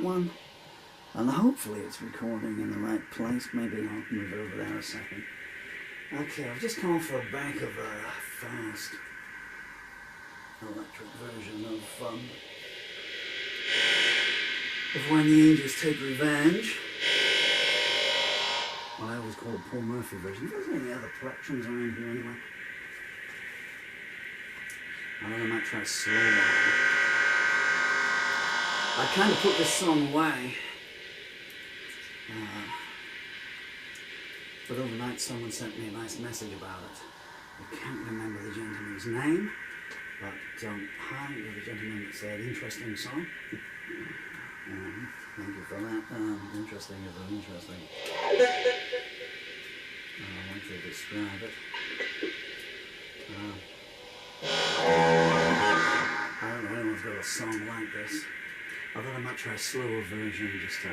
that one, and hopefully it's recording in the right place. Maybe I'll move over there a second. Okay, I've just gone for a back of a fast electric version of When the Angels Take Revenge. Well, I always call it Paul Murphy version. If there's any other plectrums around here anyway. I think I might try slow one. I kind of put this song away. But overnight someone sent me a nice message about it. I can't remember the gentleman's name, but hi, you're the gentleman that said interesting song. Thank you for that. Interesting is interesting. I want to describe it. I don't know, anyone's got a song like this. I thought I might try a slower version just to...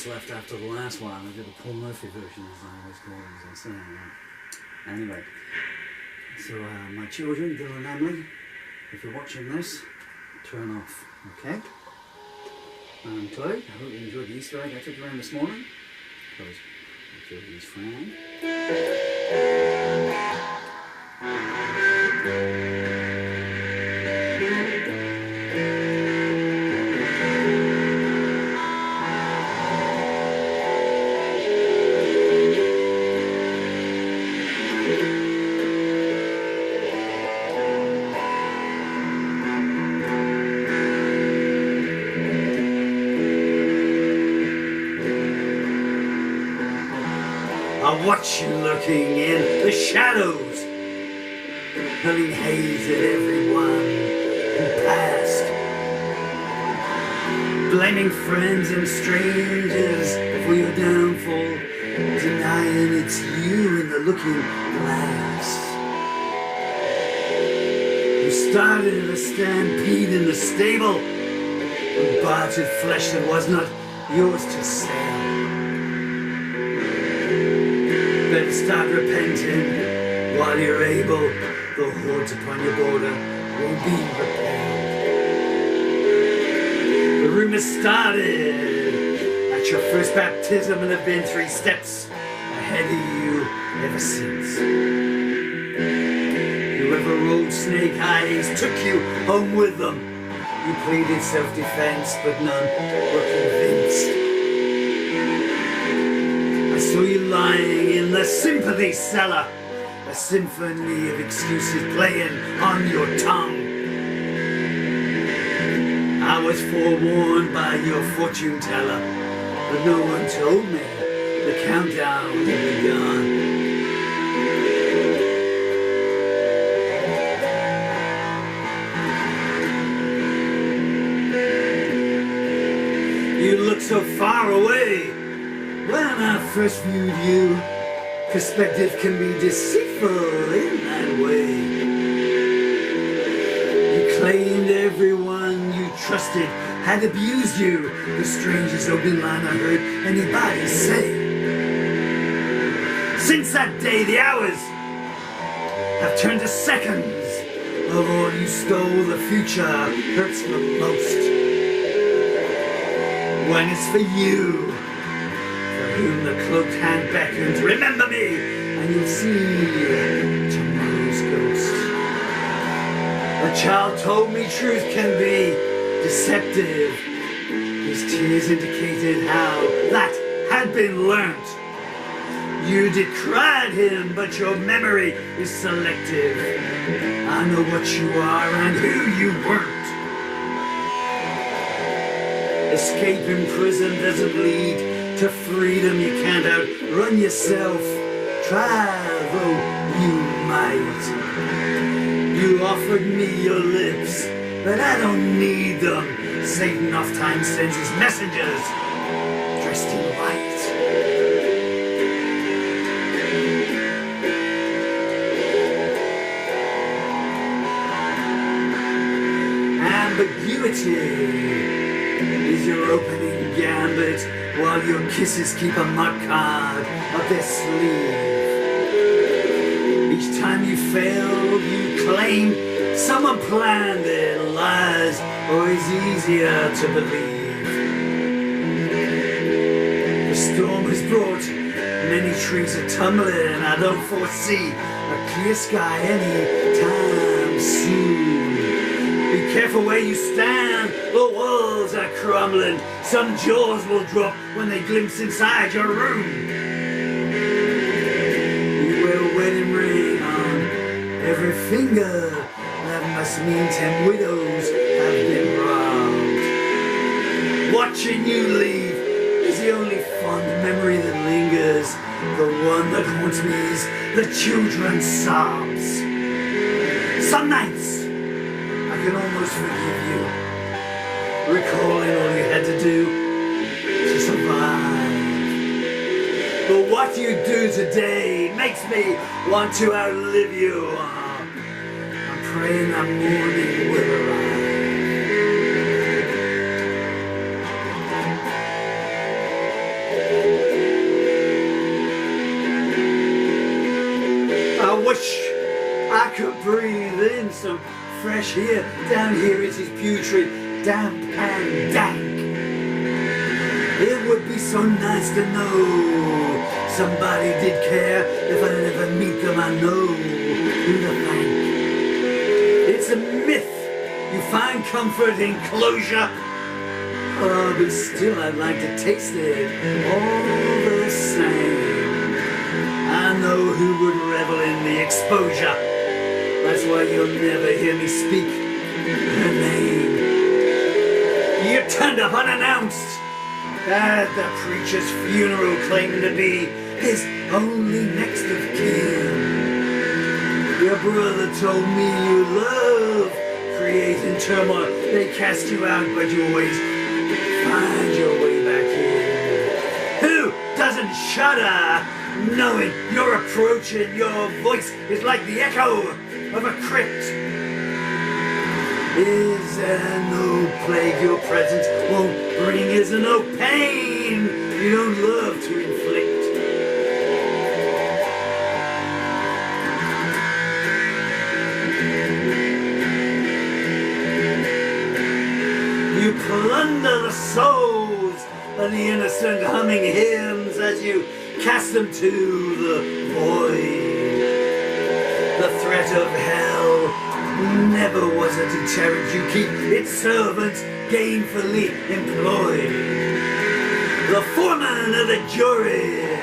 left after the last one. I did a Paul Murphy version, as I always call it, as I was saying. Anyway, so my children, Dylan and Emily, if you're watching this, turn off, okay? And Chloe, I hope you enjoyed the Easter egg I took around this morning. Chloe's my children's friend. I watch you lurking in the shadows, hurling haze at everyone who passed, blaming friends and strangers for your downfall, denying it's you in the looking glass. You started a stampede in the stable and bartered flesh that was not yours to sell. Better start repenting while you're able. The hordes upon your border will be repelled. The rumors started at your first baptism and have been 3 steps ahead of you ever since. Whoever rode snake eyes took you home with them. You pleaded self-defense, but none were convinced. I saw you lying in the sympathy cellar, a symphony of excuses playing on your tongue. I was forewarned by your fortune teller, but no one told me the countdown had begun. You look so far away. When I first viewed you, perspective can be deceitful in that way. You claimed everyone you trusted had abused you, the strangest open line I heard anybody say. Since that day, the hours have turned to seconds. Of all you stole, the future hurts the most. When it's for you, whom the cloaked hand beckons, remember me, and you'll see tomorrow's ghost. A child told me truth can be deceptive. His tears indicated how that had been learnt. You decried him, but your memory is selective. I know what you are and who you weren't. Escaping prison doesn't lead to freedom. You can't outrun yourself, try though you might. You offered me your lips, but I don't need them. Satan oft times sends his messengers dressed in white. ambiguity is your opening gambit, while your kisses keep a mark card up their sleeve. Each time you fail, you claim someone planned it, lies always easier to believe. The storm has brought many trees are tumbling. I don't foresee a clear sky anytime soon. Be careful where you stand, the walls are crumbling. Some jaws will drop when they glimpse inside your room. You wear a wedding ring on every finger. That must mean 10 widows have been robbed. Watching you leave is the only fond memory that lingers. The one that haunts me is the children's sobs. Some nights I can almost forgive you, recalling all you had to do to survive. But what you do today makes me want to outlive you. I'm praying that morning will arrive. I wish I could breathe in some fresh air. Down here it is putrid, damp and dank. It would be so nice to know somebody did care. If I never meet them, I know who to thank. It's a myth. You find comfort in closure. Oh, but still I'd like to taste it all the same. I know who would revel in the exposure. That's why you'll never hear me speak her name. You turned up unannounced at the preacher's funeral, claiming to be his only next of kin. Your brother told me you love creating turmoil. They cast you out, but you always find your way back in. Who doesn't shudder knowing you're approaching? Your voice is like the echo of a crypt. Is there no plague your presence won't bring? Is there no pain you don't love to inflict? You plunder the souls of the innocent, humming hymns as you cast them to the void. The threat of hell never was a deterrent. You keep its servants gainfully employed. The foreman of the jury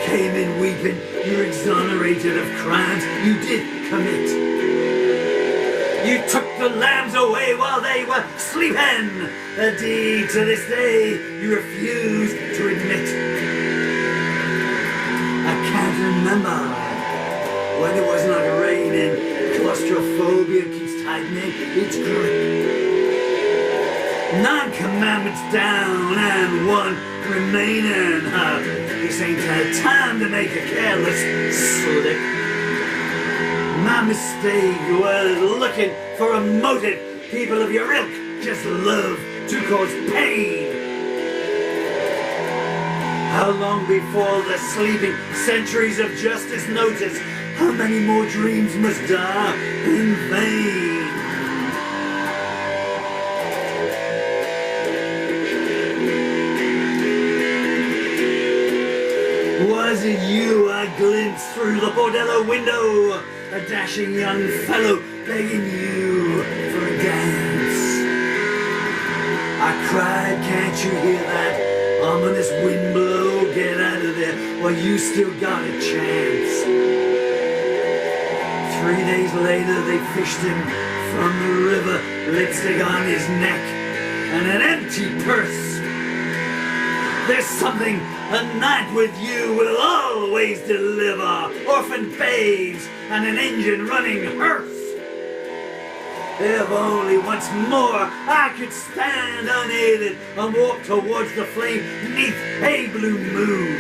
came in weeping. You're exonerated of crimes you did commit. You took the lambs away while they were sleeping, a deed to this day you refuse to admit. I can't remember when it was not raining. Claustrophobia keeps tightening its grip. 9 commandments down and 1 remaining. This ain't the time to make a careless slip. My mistake was looking for a motive. People of your ilk just love to cause pain. How long before the sleeping centuries of justice notice? How many more dreams must die in vain? Was it you I glimpsed through the bordello window? A dashing young fellow begging you for a dance. I cried, can't you hear that ominous wind blow? Get out of there while you still got a chance. 3 days later they fished him from the river, lipstick on his neck and an empty purse. There's something a night with you will always deliver. Orphan babes and an engine running hearse. If only once more I could stand unaided and walk towards the flame neath a blue moon.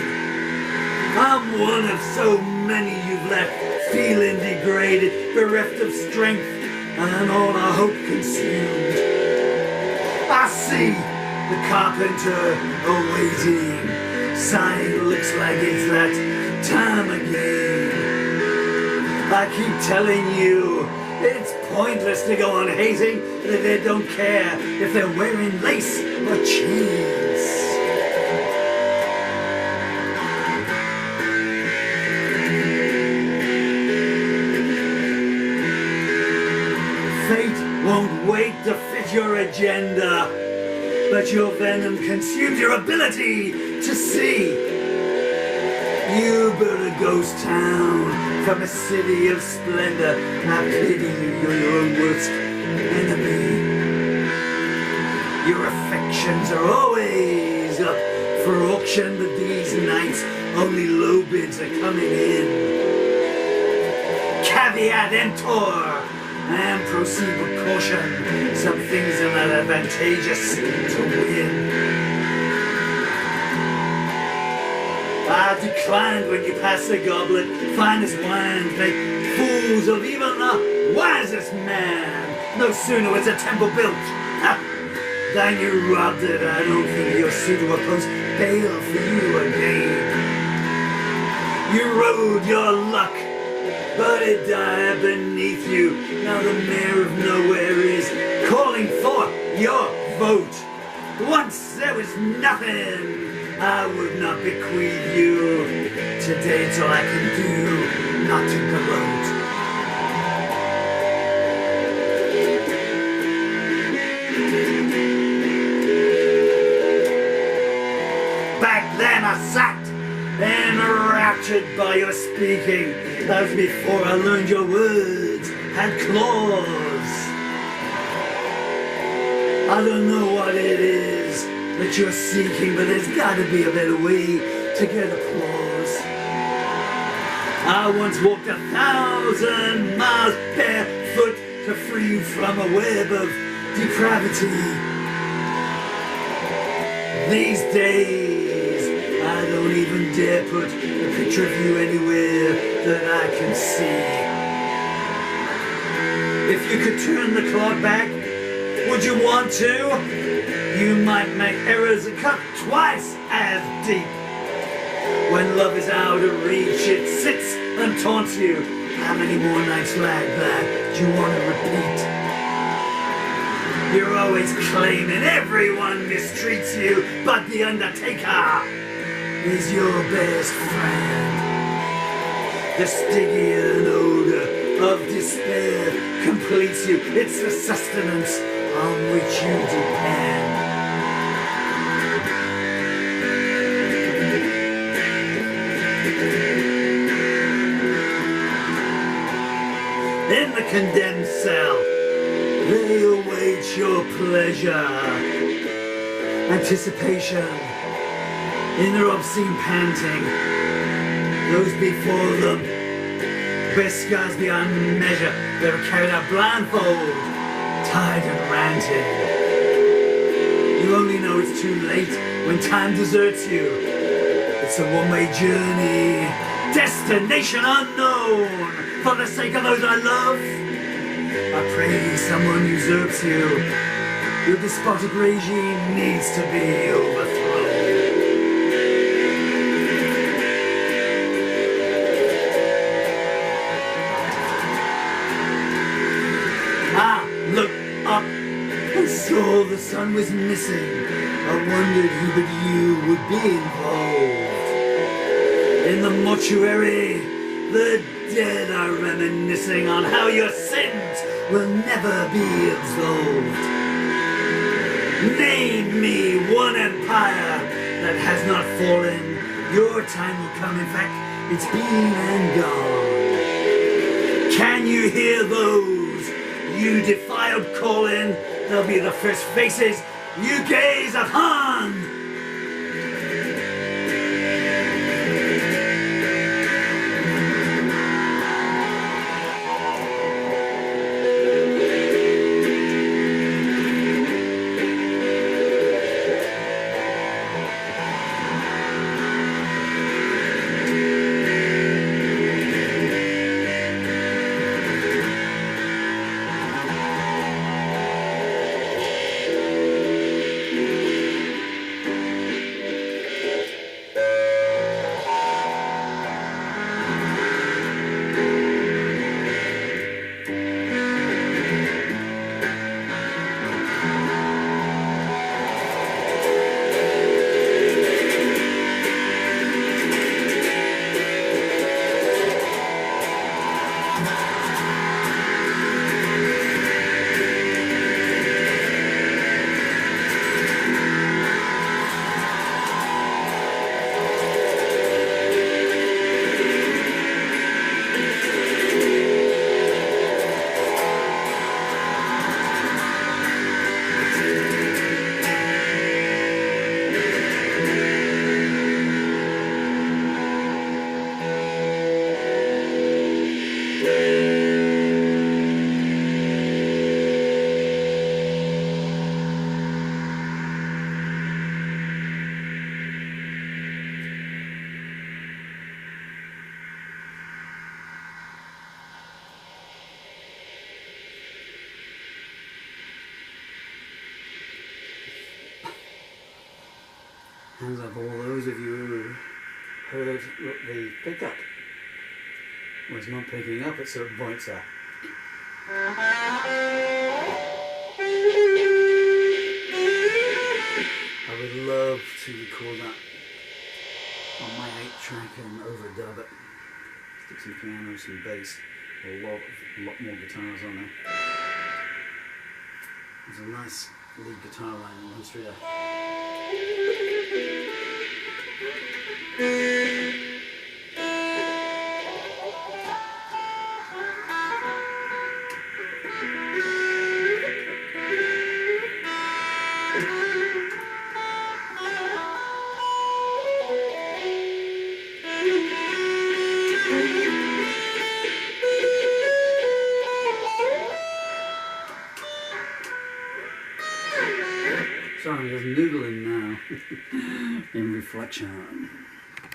I'm one of so many you've left feeling degraded, bereft of strength and all our hope consumed. I see the carpenter awaiting, sign looks like it's that time again. I keep telling you, it's pointless to go on hating if they don't care if they're wearing lace or chains. Fate won't wait to fit your agenda, but your venom consumes your ability to see. You built a ghost town from a city of splendor. I pity you, you're your own worst enemy. Your affections are always up for auction, but these nights only low bids are coming in. Caveat emptor, and proceed with caution. Some things are not advantageous to win. I declined when you passed the goblet. Finest wines make fools of even the wisest man. No sooner was the temple built than you robbed it. I don't think your suitor will post bail for you again. You rode your luck, but it died beneath you. Now the mayor of nowhere is calling for your vote. Once there was nothing I would not bequeath you. Today it's all I can do, not to gloat. Back then I sat enraptured by your speaking. That was before I learned your words had claws. I don't know what it is that you're seeking, but there's gotta be a better way to get applause. I once walked 1,000 miles barefoot to free you from a web of depravity. These days, I don't even dare put a picture of you anywhere that I can see. If you could turn the clock back, would you want to? You might make errors and cut twice as deep. When love is out of reach, it sits and taunts you. How many more nights like that do you want to repeat? You're always claiming everyone mistreats you, but the Undertaker is your best friend. The Stygian odor of despair completes you. It's the sustenance on which you depend. In the condemned cell, they await your pleasure. Anticipation in their obscene panting. Those before them wear scars beyond measure. They're carried out blindfold, tied and ranting. You only know it's too late when time deserts you. It's a one-way journey, destination unknown. For the sake of those I love, I pray someone usurps you. Your despotic regime needs to be overthrown. I looked up and saw the sun was missing. I wondered who but you would be involved. In the mortuary, the dead are reminiscing on how your sins will never be absolved. Name me one empire that has not fallen. Your time will come, in fact, it's been and gone. Can you hear those you defiled calling? They'll be the first faces you gaze upon. Hands up all those of you who heard that the pickup was not picking up at certain points there. I would love to record that on my 8-track and overdub it. Stick some piano, some bass, a lot more guitars on there. There's a nice lead guitar line in one through there. Sorry, I'm just noodling now in reflection.